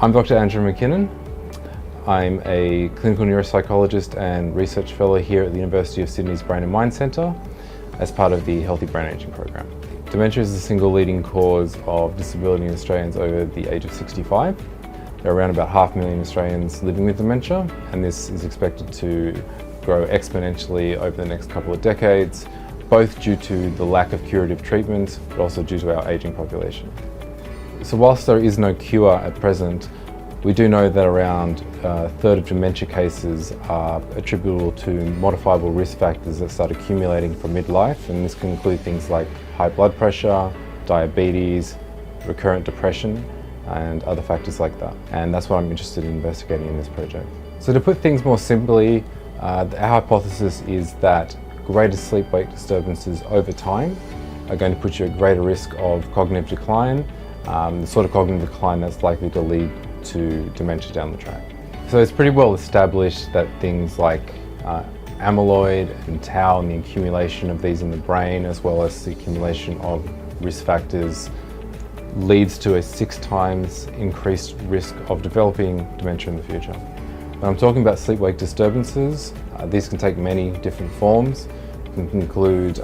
I'm Dr Andrew McKinnon. I'm a clinical neuropsychologist and research fellow here at the University of Sydney's Brain and Mind Centre as part of the Healthy Brain Ageing program. Dementia is the single leading cause of disability in Australians over the age of 65. There are around about 500,000 Australians living with dementia, and this is expected to grow exponentially over the next couple of decades, both due to the lack of curative treatment, but also due to our ageing population. So whilst there is no cure at present, we do know that around a third of dementia cases are attributable to modifiable risk factors that start accumulating from midlife, and this can include things like high blood pressure, diabetes, recurrent depression, and other factors like that. And that's what I'm interested in investigating in this project. So to put things more simply, our hypothesis is that greater sleep-wake disturbances over time are going to put you at greater risk of cognitive decline, the sort of cognitive decline that's likely to lead to dementia down the track. So it's pretty well established that things like amyloid and tau and the accumulation of these in the brain, as well as the accumulation of risk factors, leads to a 6 times increased risk of developing dementia in the future. When I'm talking about sleep-wake disturbances, these can take many different forms. It can include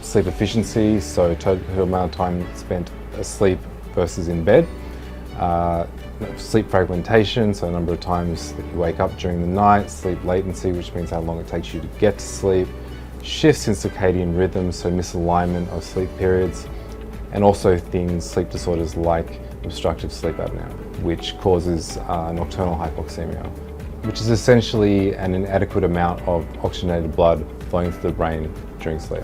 sleep efficiency, so total amount of time spent asleep versus in bed. Sleep fragmentation, so a number of times that you wake up during the night. Sleep latency, which means how long it takes you to get to sleep. Shifts in circadian rhythms, so misalignment of sleep periods. And also sleep disorders like obstructive sleep apnea, which causes nocturnal hypoxemia, which is essentially an inadequate amount of oxygenated blood flowing through the brain during sleep.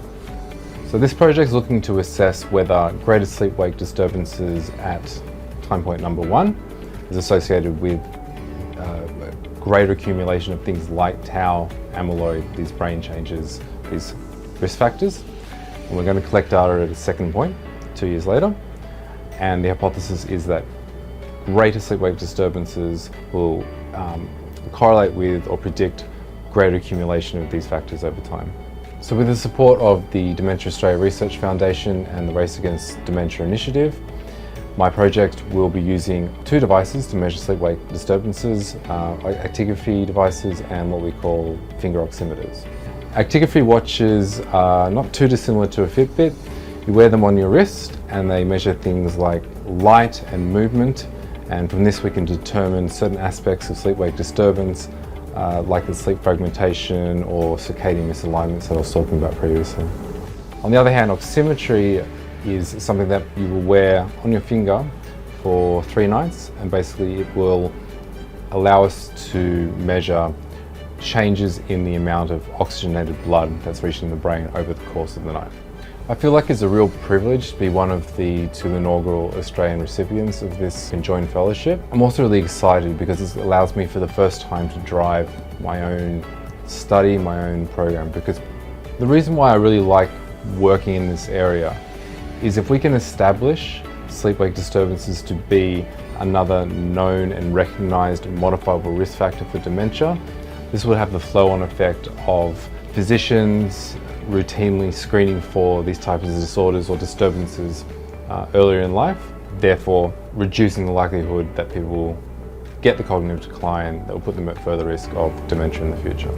So this project is looking to assess whether greater sleep-wake disturbances at time point number 1 is associated with greater accumulation of things like tau, amyloid, these brain changes, these risk factors. And we're going to collect data at a second point, 2 years later. And the hypothesis is that greater sleep-wake disturbances will correlate with or predict greater accumulation of these factors over time. So with the support of the Dementia Australia Research Foundation and the Race Against Dementia initiative, my project will be using 2 devices to measure sleep-wake disturbances, actigraphy devices and what we call finger oximeters. Actigraphy watches are not too dissimilar to a Fitbit. You wear them on your wrist and they measure things like light and movement, and from this we can determine certain aspects of sleep-wake disturbance like the sleep fragmentation or circadian misalignments that I was talking about previously. On the other hand, oximetry is something that you will wear on your finger for 3 nights, and basically it will allow us to measure changes in the amount of oxygenated blood that's reaching the brain over the course of the night. I feel like it's a real privilege to be one of the 2 inaugural Australian recipients of this conjoined fellowship. I'm also really excited because this allows me for the first time to drive my own study, my own program, because the reason why I really like working in this area is if we can establish sleep-wake disturbances to be another known and recognised modifiable risk factor for dementia, this will have the flow-on effect of physicians routinely screening for these types of disorders or disturbances earlier in life, therefore reducing the likelihood that people will get the cognitive decline that will put them at further risk of dementia in the future.